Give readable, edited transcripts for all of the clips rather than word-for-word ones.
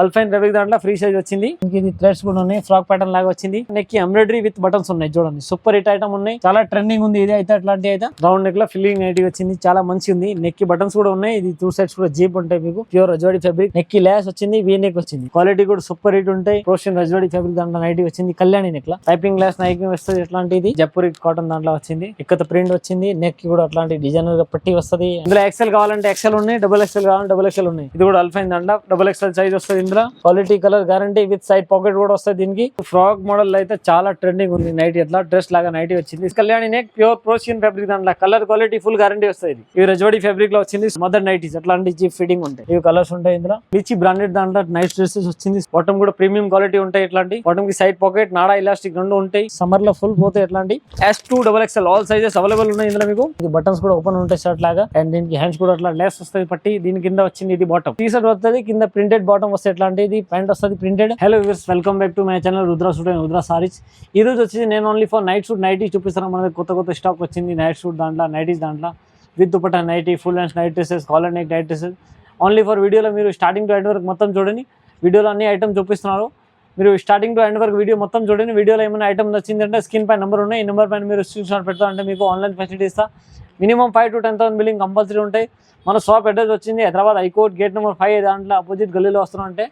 Alpine fabric దాంట్లో free size వచ్చింది. ఇది థ్రెడ్స్ కూడా ఉన్నాయి, ఫ్రాక్ ప్యాటర్న్ లాగా వచ్చింది. నెక్ కి ఎంబ్రాయిడరీ విత్ బటన్స్ ఉన్నాయి చూడండి, సూపర్ హిట్ ఐటమ్ ఉన్నాయి, చాలా ట్రెండింగ్ ఉంది. ఇది అయితే అట్లాంటి అయితే రౌండ్ నెక్ లో ఫిల్లింగ్ నైట్ వచ్చింది, చాలా మంచి ఉంది. నెక్ కి బటన్స్ కూడా ఉన్నాయి. ఇది టూ సైడ్స్ కూడా జీప్ ఉంటాయి మీకు, ప్యూర్ రజ్వాడి ఫ్యాబ్రిక్. నెక్ కి ల్యాస్ వచ్చింది, వీ నెక్ వచ్చింది, క్వాలిటీ కూడా సూపర్ హిట్ ఉంటాయి. ప్రోషన్ రజ్వాడి ఫ్యాబ్రిక్ దాంట్లో నైట్ వచ్చింది, కళ్యాణి నెక్ లా టైపింగ్ గ్లాస్ నైకింగ్ వస్తుంది. ఎట్లాంటిది జప్పురి కాటన్ దాంట్లో వచ్చింది, ఇక్కత ప్రింట్ వచ్చింది. నెక్ కి కూడా అట్లాంటి డిజైనర్ గా పట్టి వస్తుంది. ఇందులో ఎక్సెల్ కావాలంటే ఎక్సెల్ ఉన్నాయి, డబుల్ ఎక్సెల్ కావాలంటే డబుల్ ఎక్సెల్ ఉన్నాయి. ఇది కూడా అల్ఫైన్ దాంట్లో డబుల్ ఎక్సెల్ సైజ్ వస్తుంది. ఇందులో quality colour guarantee with side pocket కూడా వస్తుంది. దీనికి ఫ్రాక్ మోడల్ అయితే చాలా ట్రెండింగ్ ఉంది. నైట్ ఎట్లా డ్రెస్ లాగా నైట్ వచ్చింది. కళ్యాణి నెక్ ప్యూర్ ప్రోషియన్ ఫ్యాబ్రిక్ దాంట్లో కలర్ క్వాలిటీ ఫుల్ గ్యారంటీ వస్తుంది. ఇవి రజ్వాడి ఫ్యాబ్రిక్ లో వచ్చింది. మదర్ నైటీస్ అట్లాంటి చీప్ ఫిట్టింగ్ ఉంటాయి. ఇవి కలర్స్ ఉంటాయి. ఇందులో రిచ్ బ్రాండెడ్ దాంట్లో నైట్ డ్రెస్సెస్ వచ్చింది. బాటమ్ కూడా ప్రీమియం క్వాలిటీ ఉంటాయి. ఇట్లాంటి బాటమ్ కి సైడ్ పాకెట్, నాడా ఇలాస్టిక్ రెండు ఉంటాయి. సమ్మర్ లో ఫుల్ పోతే ఎట్లాంటి S2 XXL all sizes available ఉన్నాయి. ఇందులో మీకు ఇది బటన్స్ కూడా ఓపెన్ ఉంటాయి షర్ట్ లాగా. అండ్ దీనికి హ్యాండ్స్ కూడా అట్లా లేస్ వస్తుంది పట్టి. దీని కింద వచ్చింది ఇది బాటమ్, టీ షర్ట్ వస్తుంది, కింద ప్రింటెడ్ బాటమ్ వస్తుంది. ఎట్లాంటి ప్యాంట్ వస్తుంది printed. Hello viewers, welcome back to my channel Rudra suit and Rudra sarees. ఈ రోజు వచ్చి నేను only for night suit nighty చూపిస్తాను. మన కొత్త స్టాక్ వచ్చింది నైట్ సూట్ దాంట్లో, నైటీస్ దాంట్లో with dupatta nighty, full hands night dresses, collar neck night dresses. Only for వీడియోలో మీరు స్టార్టింగ్ టు ఎండ్ వరకు మొత్తం చూడండి. వీడియోలో అన్ని ఐటమ్ చూపిస్తున్నారు. మీరు స్టార్టింగ్ టు ఎండ్ వరకు వీడియో మొత్తం చూడండి. వీడియోలో ఏమైనా ఐటమ్ నచ్చిందంటే స్క్రీన్ పైన నెంబర్ ఉన్నాయి. ఈ నెంబర్ పైన మీరు స్క్రీన్ షాట్ పెడతా అంటే మీకు ఆన్లైన్ ఫెసిలిటీ ఇస్తా. మినిమం 5 to 10,000 బిల్లింగ్ కంపల్సరీ ఉంటాయి. మన షాప్ అడ్రస్ వచ్చింది హైదరాబాద్ హైకోర్ట్ గేట్ నెంబర్ 5. దాంట్లో అపోజిట్ గల్లీలో వస్తున్నాం అంటే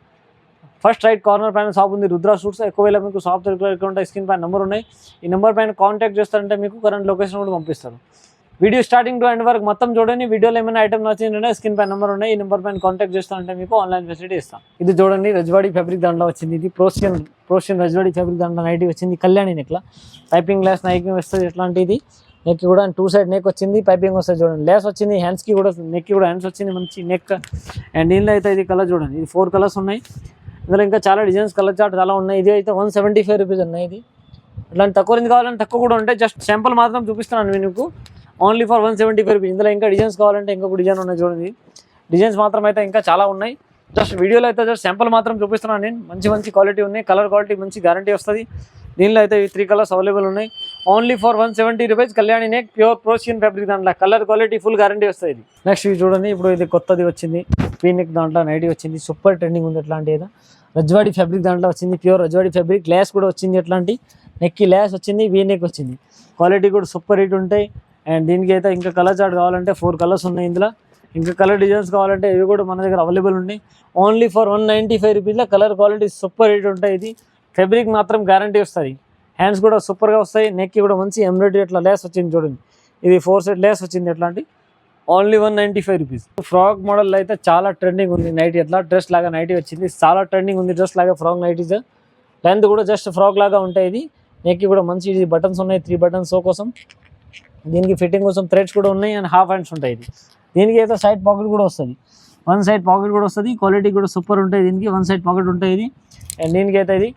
ఫస్ట్ రైట్ కార్నర్ పైన షాప్ ఉంది, రుద్ర సూట్స్. ఎక్కువ మీకు షాప్ దగ్గర ఉంటాయి. స్క్రీన్ పైన నెంబర్ ఉన్నాయి. ఈ నెంబర్ పైన కాంటాక్ట్ చేస్తారంటే మీకు కరెంట్ లొకేషన్ కూడా పంపిస్తారు. వీడియో స్టార్టింగ్ టు ఎండ్ వరకు మొత్తం చూడండి. వీడియోలో ఏమైనా ఐటమ్ నచ్చిందంటే స్క్రీన్ పైన నెంబర్ ఉన్నాయి. ఈ నెంబర్ పైన కాంటాక్ట్ చేస్తారంటే మీకు ఆన్లైన్ ఫెసిలిటీ ఇస్తాం. ఇది చూడండి రజ్వాడి ఫ్యాబ్రిక్ దాంట్లో వచ్చింది. ఇది ప్రోషన్ రజ్వాడి ఫ్యాబ్రిక్ దాంట్లో నైటీ వచ్చింది, కళ్యాణి నెక్ లా టైపింగ్ గ్లాస్ నైకింగ్ వస్తుంది. ఎట్లాంటిది నెక్ కూడా టూ సైడ్ నెక్ వచ్చింది, పైపింగ్ వస్తుంది చూడండి. లేస్ వచ్చింది, హ్యాండ్స్ కి కూడా నెక్ కి కూడా హ్యాండ్స్ వచ్చింది, మంచి నెక్. అండ్ దీనిలో అయితే ఇది కలర్ చూడండి, ఇది 4 కలర్స్ ఉన్నాయి. ఇందులో ఇంకా చాలా డిజైన్స్ కలర్ చార్ట్ చాలా ఉన్నాయి. ఇది అయితే 175 రూపీస్ ఉన్నాయి. ఇది అట్లాంటి తక్కువ రేంజ్ కావాలంటే తక్కువ కూడా ఉంటాయి. జస్ట్ శాంపుల్ మాత్రం చూపిస్తున్నాను మీకు, ఓన్లీ ఫర్ 175 రూపీస్. ఇందులో ఇంకా డిజైన్స్ కావాలంటే ఇంకొక డిజైన్ ఉన్నాయి చూడండి. డిజైన్స్ మాత్రం అయితే ఇంకా చాలా ఉన్నాయి. జస్ట్ వీడియోలో అయితే జస్ట్ శాంపుల్ మాత్రం చూపిస్తున్నాను నేను. మంచి క్వాలిటీ ఉన్నాయి, కలర్ క్వాలిటీ మంచి గ్యారంటీ వస్తుంది. దీనిలో అయితే 3 కలర్స్ అవైలబుల్ ఉన్నాయి. Only for 170 rupees. Kalyani neck pure ప్రోషియన్ ఫ్యాబ్రిక్ దాంట్లో కలర్ క్వాలిటీ ఫుల్ గ్యారంటీ వస్తుంది. ఇది నెక్స్ట్ ఇది చూడండి. ఇప్పుడు ఇది కొత్తది వచ్చింది, వీ నెక్ దాంట్లో నైటీ వచ్చింది, సూపర్ ట్రెండింగ్ ఉంది. ఎట్లాంటి ఏదో రజ్వాడి ఫ్యాబ్రిక్ దాంట్లో వచ్చింది, ప్యూర్ రజ్వాడి ఫ్యాబ్రిక్. ల్యాస్ కూడా వచ్చింది, ఎట్లాంటి నెక్ కి ల్యాస్ వచ్చింది, వీ నెక్ వచ్చింది, క్వాలిటీ కూడా సూపర్ హిట్ ఉంటాయి. అండ్ దీనికి అయితే ఇంకా కలర్ చార్ట్ కావాలంటే 4 కలర్స్ ఉన్నాయి. ఇందులో ఇంకా కలర్ డిజైన్స్ కావాలంటే ఇవి కూడా మన దగ్గర అవైలబుల్ ఉన్నాయి. ఓన్లీ ఫర్ 195 రూపీస్లో కలర్ క్వాలిటీ సూపర్ హిట్ ఉంటాయి. ఇది ఫ్యాబ్రిక్ మాత్రం గ్యారంటీ వస్తుంది. హ్యాండ్స్ కూడా సూపర్గా వస్తాయి. నెక్కి కూడా మంచి ఎంబ్రాయిడరీ అట్లా లేస్ వచ్చింది చూడండి. ఇది 4 సైడ్ లేస్ వచ్చింది. ఎట్లాంటి ఓన్లీ 195 రూపీస్. ఫ్రాక్ మోడల్ అయితే చాలా ట్రెండింగ్ ఉంది. నైట్ ఎట్లా డ్రెస్ లాగా నైటీ వచ్చింది, చాలా ట్రెండింగ్ ఉంది. డ్రెస్ లాగా ఫ్రాక్ నైటీస్, లెంత్ కూడా జస్ట్ ఫ్రాక్ లాగా ఉంటాయి. ఇది నెక్కి కూడా మంచి బటన్స్ ఉన్నాయి, 3 బటన్స్ కోసం. దీనికి ఫిట్టింగ్ కోసం థ్రెడ్స్ కూడా ఉన్నాయి అండ్ హాఫ్ హ్యాండ్స్ ఉంటాయి. ఇది దీనికి అయితే సైడ్ పాకెట్ కూడా వస్తుంది, 1 సైడ్ పాకెట్ కూడా వస్తుంది. క్వాలిటీ కూడా సూపర్ ఉంటాయి. దీనికి 1 సైడ్ పాకెట్ ఉంటాయి. ఇది అండ్ దీనికి అయితే ఇది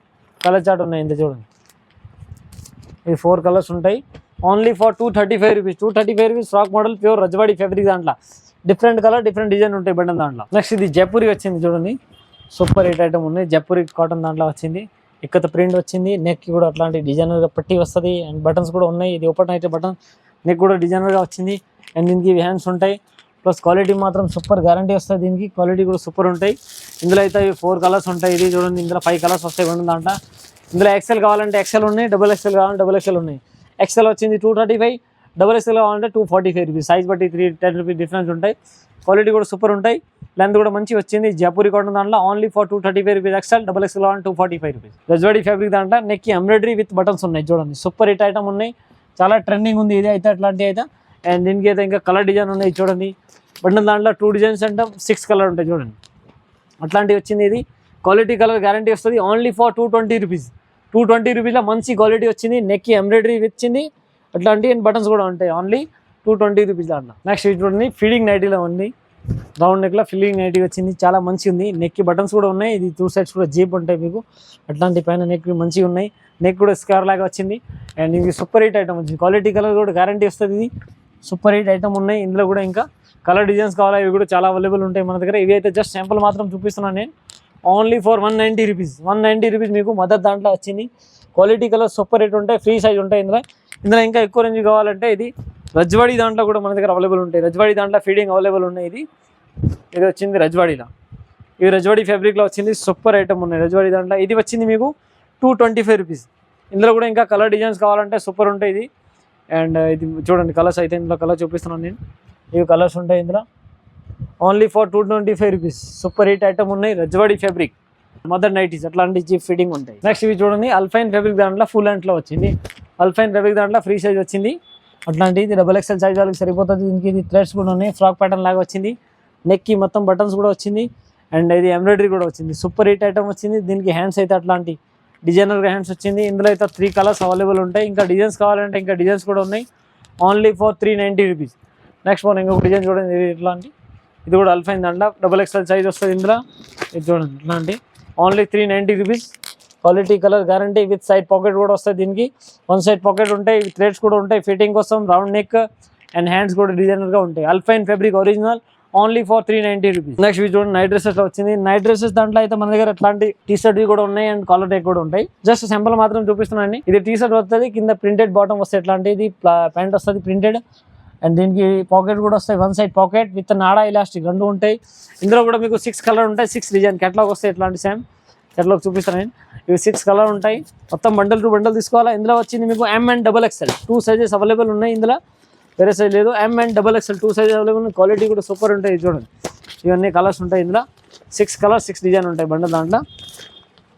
కలర్ చార్ట్ ఉన్నాయి. ఇంత చూడండి, ఇది 4 కలర్స్ ఉంటాయి. Only for 235 rupees. 235 rupees frock model pure Rajwadi fabric దాంట్లో డిఫరెంట్ కలర్ డిఫరెంట్ డిజైన్ ఉంటాయి బటన్ దాంట్లో. నెక్స్ట్ ఇది జైపూరి వచ్చింది చూడండి, సూపర్ హిట్ ఐటమ్ ఉంది. జైపూరి కాటన్ దాంట్లో వచ్చింది, ఇక్కత ప్రింట్ వచ్చింది. నెక్ కూడా అట్లాంటి డిజైనర్గా పట్టి వస్తుంది. అండ్ బటన్స్ కూడా ఉన్నాయి. ఇది ఓపెన్ అయితే బటన్, నెక్ కూడా డిజైనర్గా వచ్చింది. అండ్ దీనికి హ్యాండ్స్ ఉంటాయి. ప్లస్ క్వాలిటీ మాత్రం సూపర్ గ్యారంటీ వస్తుంది. దీనికి క్వాలిటీ కూడా సూపర్ ఉంటాయి. ఇందులో అయితే 4 కలర్స్ ఉంటాయి. ఇది చూడండి, ఇందులో 5 కలర్స్ వస్తాయి బటన్ దాంట్లో. ఇందులో ఎక్సెల్ కావాలంటే ఎక్సెల్ ఉన్నాయి, డబుల్ ఎక్సెల్ కావాలంటే డబుల్ ఎక్సెల్ ఉన్నాయి. ఎక్సెల్ వచ్చింది 235, డబుల్ ఎక్సెల్ కావాలంటే 245 రూపీస్. సైజ్ బట్టి 3-10 రూపీస్ డిఫరెన్స్ ఉంటాయి. క్వాలిటీ కూడా సూపర్ ఉంటాయి. లెంత్ కూడా మంచి వచ్చింది. జైపూరి కాటన్ దాంట్లో only for 235 rupees. XL double XL కావాలంటే 245 రూపీస్. రజ్వాడి ఫ్యాబ్రిక్ దాంట్లో నెక్కి ఎంబ్రాయిడరీ విత్ బటన్స్ ఉన్నాయి చూడండి, సూపర్ హిట్ ఐటమ్ ఉన్నాయి. చాలా ట్రెండింగ్ ఉంది ఇది అయితే అట్లాంటి అయితే. అండ్ దీనికి అయితే ఇంకా కలర్ డిజైన్ ఉన్నాయి చూడండి. బటన్ దాంట్లో 2 డిజైన్స్ అంటే 6 కలర్ ఉంటాయి చూడండి. అట్లాంటివి వచ్చింది. ఇది క్వాలిటీ కలర్ గ్యారంటీ వస్తుంది. Only for 220 rupees. 220 రూపీస్లో మంచి క్వాలిటీ వచ్చింది. నెక్కి ఎంబ్రాయిడరీ వచ్చింది అట్లాంటి బటన్స్ కూడా ఉంటాయి. ఓన్లీ 220 రూపీస్ దాంట్లో. నెక్స్ట్ చూడండి, ఫీడింగ్ నైటీలో ఉంది, రౌండ్ నెక్లో ఫిల్లింగ్ నైటీ వచ్చింది, చాలా మంచి ఉంది. నెక్కి బటన్స్ కూడా ఉన్నాయి. ఇది 2 సైడ్స్ కూడా జీప్ ఉంటాయి మీకు. అట్లాంటి పైన నెక్ మంచిగా ఉన్నాయి. నెక్ కూడా స్క్వేర్ లాగా వచ్చింది. అండ్ ఇది సూపర్ హిట్ ఐటమ్ వచ్చింది. క్వాలిటీ కలర్ కూడా గ్యారంటీ వస్తుంది. ఇది సూపర్ హిట్ ఐటమ్ ఉన్నాయి. ఇందులో కూడా ఇంకా కలర్ డిజైన్స్ కావాలి, ఇవి కూడా చాలా అవైలబుల్ ఉంటాయి మన దగ్గర. ఇవి అయితే జస్ట్ శాంపుల్ మాత్రం చూపిస్తున్నాను నేను. Only for 190 rupees. 190 రూపీస్ మీకు మదర్ దాంట్లో వచ్చింది. క్వాలిటీ కలర్ సూపర్ హిట్ ఉంటాయి, ఫ్రీ సైజ్ ఉంటాయి. ఇందులో ఇంకా ఎక్కువ రేంజ్ కావాలంటే ఇది రజ్వాడి దాంట్లో కూడా మన దగ్గర అవైలబుల్ ఉంటాయి. రజ్వాడి దాంట్లో ఫీడింగ్ అవైలబుల్ ఉన్నాయి. ఇది వచ్చింది రజ్వాడిలో. ఇవి రజవాడి ఫ్యాబ్రిక్లో వచ్చింది, సూపర్ ఐటమ్ ఉన్నాయి రజవాడి దాంట్లో. ఇది వచ్చింది మీకు 225 రూపీస్. ఇందులో కూడా ఇంకా కలర్ డిజైన్స్ కావాలంటే సూపర్ ఉంటాయి ఇది. అండ్ ఇది చూడండి కలర్స్ అయితే ఇందులో కలర్ చూపిస్తున్నాను నేను. ఇవి కలర్స్ ఉంటాయి ఇందులో. Only for 225 rupees. Super hit item ఉన్నాయి రజవాడి ఫ్యాబ్రిక్, మదర్ నైటీస్ అట్లాంటి చీప్ ఫిట్టింగ్ ఉంటాయి. నెక్స్ట్ ఇవి చూడండి అల్ఫైన్ ఫ్యాబ్రిక్ దాంట్లో ఫుల్ హ్యాండ్స్లో వచ్చింది. అల్ఫైన్ ఫ్యాబ్రిక్ దాంట్లో ఫ్రీ సైజ్ వచ్చింది అట్లాంటిది. XXL సైజ్ వాళ్ళకి సరిపోతుంది. దీనికి ఇది థ్రెడ్స్ కూడా ఉన్నాయి, ఫ్రాక్ ప్యాటర్న్ లాగా వచ్చింది. నెక్కి మొత్తం బటన్స్ కూడా వచ్చింది. అండ్ ఇది ఎంబ్రాయిడరీ కూడా వచ్చింది. సూపర్ హిట్ ఐటమ్ వచ్చింది. దీనికి హ్యాండ్స్ అయితే అట్లాంటి డిజైనర్గా హ్యాండ్స్ వచ్చింది. ఇందులో అయితే 3 కలర్స్ అవైలబుల్ ఉంటాయి. ఇంకా డిజైన్స్ కావాలంటే ఇంకా డిజైన్స్ కూడా ఉన్నాయి. Only for 390 rupees. నెక్స్ట్ మనం ఇంకొక డిజైన్ చూడండి, ఇది ఇట్లాంటి. ఇది కూడా అల్ఫైన్ దాంట్లో XXL సైజ్ వస్తుంది ఇందులో. ఇది చూడండి ఇట్లాంటి. Only 390 rupees. Quality colour guarantee with side pocket కూడా వస్తుంది. దీనికి 1 సైడ్ పాకెట్ ఉంటాయి, థ్రెడ్స్ కూడా ఉంటాయి ఫిట్టింగ్ కోసం, రౌండ్ నెక్ అండ్ హ్యాండ్స్ కూడా డిజైనర్గా ఉంటాయి. Alpine fabric original only for 390 rupees. Next ఇవి చూడండి నైట్ డ్రెస్సెస్ వచ్చింది. నైట్ డ్రెస్సెస్ దాంట్లో అయితే మన దగ్గర అట్లాంటి టీ షర్ట్ కూడా ఉన్నాయి అండ్ కాలర్ టైప్ కూడా ఉంటాయి. జస్ట్ సింపుల్ మాత్రం చూపిస్తున్నాను. ఇది టీ షర్ట్ వస్తుంది, కింద ప్రింటెడ్ బాటమ్ వస్తుంది ఎట్లాంటిది, ప్యాంట్ వస్తుంది ప్రింటెడ్. అండ్ దీనికి పాకెట్ కూడా వస్తాయి, 1 సైడ్ పాకెట్ విత్ నాడా ఇలాస్టిక్ రెండు ఉంటాయి. ఇందులో కూడా మీకు 6 కలర్ ఉంటాయి, 6 డిజైన్ కేటలాగ్ వస్తాయి. ఎట్లాంటి సేమ్ కేటలాగ్ చూపిస్తాను నేను. ఇవి 6 కలర్ ఉంటాయి. మొత్తం బండల్ టు బండల్ తీసుకోవాలా. ఇందులో వచ్చింది మీకు M and XXL 2 sizes available ఉన్నాయి. ఇందులో వేరే సైజ్ లేదు. M and XXL 2 size available. Quality కూడా సూపర్ ఉంటాయి. చూడండి ఇవన్నీ కలర్స్ ఉంటాయి ఇందులో. 6 కలర్స్ 6 డిజైన్ ఉంటాయి బండల్ దాంట్లో.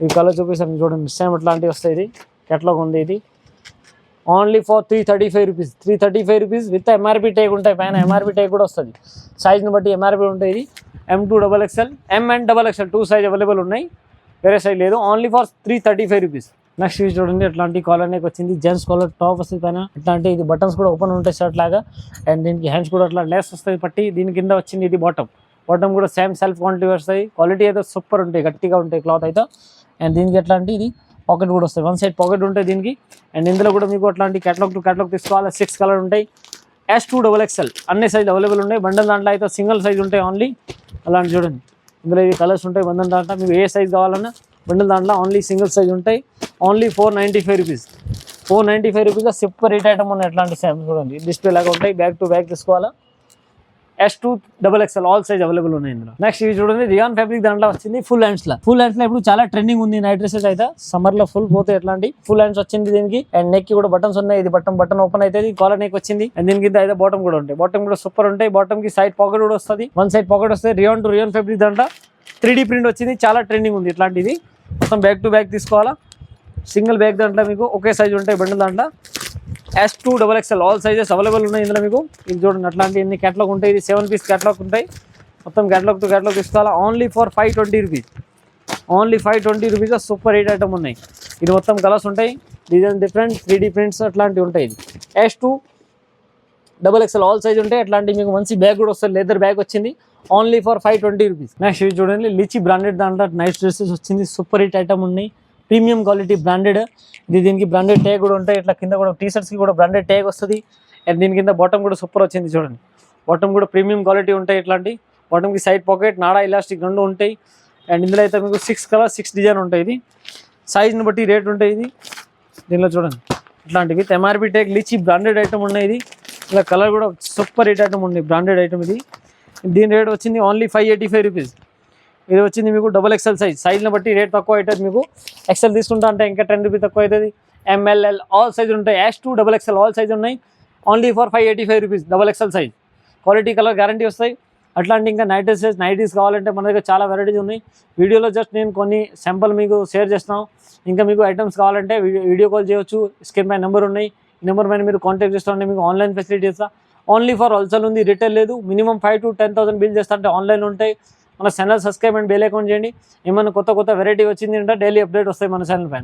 ఈ కలర్ చూపిస్తాను చూడండి, సేమ్ అట్లాంటివి వస్తాయి. ఇది కేటలాగ్ ఉంది. ఇది only for 335 rupees. 335 rupees with MRP tag ఉంటాయి, పైన MRP ట్యాగ్ కూడా వస్తుంది. సైజ్ని బట్టి MRP ఉంటాయి. ఇది M2 XXL, M and XXL 2 size available ఉన్నాయి, వేరే సైజ్ లేదు. Only for 335 rupees. నెక్స్ట్ ఇవి చూడండి అట్లాంటి కాలర్ నెక్ వచ్చింది, జెంట్స్ కాలర్ టాప్ వస్తుంది పైన. ఇట్లాంటి ఇది బటన్స్ కూడా ఓపెన్ ఉంటాయి షర్ట్ లాగా. అండ్ దీనికి హ్యాండ్స్ కూడా అట్లా లేస్ వస్తుంది పట్టి. దీని కింద వచ్చింది ఇది బాటమ్ కూడా సేమ్ సెల్ఫ్ క్వాంటిటీ వస్తాయి. క్వాలిటీ అయితే సూపర్ ఉంటాయి, గట్టిగా ఉంటాయి క్లాత్ అయితే. అండ్ దీనికి ఎట్లాంటి ఇది పాకెట్ కూడా వస్తాయి, 1 సైడ్ పాకెట్ ఉంటాయి దీనికి. అండ్ ఇందులో కూడా మీకు అట్లాంటి కేటలాగ్ టు కేటలాగ్ తీసుకోవాలి. 6 కలర్ ఉంటాయి. S2 XXL అన్ని సైజ్ అవైలబుల్ ఉన్నాయి. బండల్ దాంట్లో అయితే సింగిల్ సైజ్ ఉంటాయి ఓన్లీ. అలాంటి చూడండి ఇందులో ఇవి కలర్స్ ఉంటాయి. బండల్ దాంట్లో మీకు ఏ సైజ్ కావాలన్నా బండల్ దాంట్లో ఓన్లీ సింగిల్ సైజ్ ఉంటాయి. Only 495 rupees. 495 rupees super hit item ఉన్నాయి. ఎట్లాంటి సేమ్ చూడండి డిస్ప్లే లాగా ఉంటాయి. బ్యాక్ టు బ్యాక్ తీసుకోవాలా. S2 XXL all size available ఉన్నాయి ఇందులో. నెక్స్ట్ ఇవి చూడండి రియాన్ ఫ్యాబ్రిక్ దాంట్లో వచ్చింది ఫుల్ హ్యాండ్స్ లో. ఫుల్ హ్యాండ్స్ లో ఇప్పుడు చాలా ట్రెండింగ్ ఉంది నైట్ డ్రెస్సెస్ అయితే. సమ్మర్ లో ఫుల్ పోతే ఎట్లాంటి ఫుల్ హ్యాండ్స్ వచ్చింది దీనికి. అండ్ నెక్ కి కూడా బటన్స్ ఉన్నాయి. ఇది బటన్ ఓపెన్ అవుతుంది, కాలర్ నెక్ వచ్చింది. అండ్ దీనికి అయితే బాటమ్ కూడా ఉంటాయి. బాటమ్ కూడా సూపర్ ఉంటాయి. బాటమ్ కి సైడ్ పాకెట్ కూడా వస్తుంది, 1 సైడ్ పాకెట్ వస్తుంది. రియాన్ ఫ్యాబ్రిక్ దాంట్లో 3D ప్రింట్ వచ్చింది, చాలా ట్రెండింగ్ ఉంది ఇట్లాంటిది. మొత్తం బ్యాక్ టు బ్యాక్ తీసుకోవాలా. సింగిల్ బ్యాగ్ దాంట్లో మీకు ఒకే సైజ్ ఉంటాయి బండిల్ దాంట్లో. S2 XXL all sizes available ఉన్నాయి ఇందులో మీకు. ఇది చూడండి అట్లాంటి ఎన్ని కేటలాగ్ ఉంటాయి. ఇది 7 పీస్ కేటలాగ్ ఉంటాయి. మొత్తం కేటలాగ్ టు కేటలాగ్ తీసుకోవాలా. Only for 520 rupees. Only 520 rupees super hit item ఉన్నాయి. ఇది మొత్తం కలర్స్ ఉంటాయి, డిజైన్ డిఫరెంట్ 3D ప్రింట్స్ అట్లాంటివి ఉంటాయి. ఇది S2 XXL ఆల్ సైజ్ ఉంటాయి. అట్లాంటి మీకు మంచి బ్యాగ్ కూడా వస్తుంది, లెదర్ బ్యాగ్ వచ్చింది. Only for 520 rupees. నెక్స్ట్ ఇది చూడండి లిచి బ్రాండెడ్ దాంట్లో నైట్ డ్రెస్సెస్ వచ్చింది. సూపర్ హిట్ ఐటమ్ ఉన్నాయి, ప్రీమియం క్వాలిటీ బ్రాండెడ్. ఇది దీనికి బ్రాండెడ్ ట్యాగ్ కూడా ఉంటాయి. ఇట్లా కింద కూడా టీ షర్ట్స్కి కూడా బ్రాండెడ్ ట్యాగ్ వస్తుంది. అండ్ దీని కింద బాటమ్ కూడా సూపర్ వచ్చింది చూడండి. బాటమ్ కూడా ప్రీమియం క్వాలిటీ ఉంటాయి. ఇట్లాంటి బాటమ్కి సైడ్ పాకెట్, నాడా ఇలాస్టిక్ రెండు ఉంటాయి. అండ్ ఇందులో అయితే మీకు 6 కలర్ 6 డిజైన్ ఉంటాయి. ఇది సైజ్ని బట్టి రేట్ ఉంటాయి. ఇది దీనిలో చూడండి ఇట్లాంటివి విత్ MRP ట్యాగ్ లిచి బ్రాండెడ్ ఐటమ్ ఉన్నాయి. ఇది ఇలా కలర్ కూడా సూపర్ హిట్ ఐటమ్ ఉంది, బ్రాండెడ్ ఐటమ్ ఇది. దీని రేట్ వచ్చింది ఓన్లీ 585 రూపీస్. ఇది వచ్చింది మీకు XXL సైజ్ని బట్టి రేట్ తక్కువ అవుతుంది. మీకు XL తీసుకుంటా అంటే ఇంకా 10 రూపీస్ తక్కువ అవుతుంది. MLL ఆల్ సైజ్ ఉంటాయి. S2 XXL ఆల్ సైజ్ ఉన్నాయి. Only for 585 rupees XXL size. Quality colour guarantee వస్తాయి. అట్లాంటి ఇంకా నైటీస్ కావాలంటే మన దగ్గర చాలా వెరైటీస్ ఉన్నాయి. వీడియోలో జస్ట్ నేను కొన్ని శాంపుల్ మీకు షేర్ చేస్తున్నాను. ఇంకా మీకు ఐటమ్స్ కావాలంటే వీడియో కాల్ చేయొచ్చు. స్క్రీన్ పై నెంబర్ ఉన్నాయి, ఈ నెంబర్ పైన మీరు కాంటాక్ట్ చేస్తారంటే మీకు ఆన్లైన్ ఫెసిలిటీ ఇస్తా. ఓన్లీ ఫర్ హోల్సేల్ ఉంది, రిటైల్ లేదు. మినిమం 5 to 10,000 బిల్ చేస్తా అంటే ఆన్లైన్ ఉంటాయి. మన channel subscribe and bell account చేయండి. ఏమైనా కొత్త వెరైటీ వచ్చింది అంటే డైలీ అప్డేట్ వస్తాయి మన ఛానల్ పైన.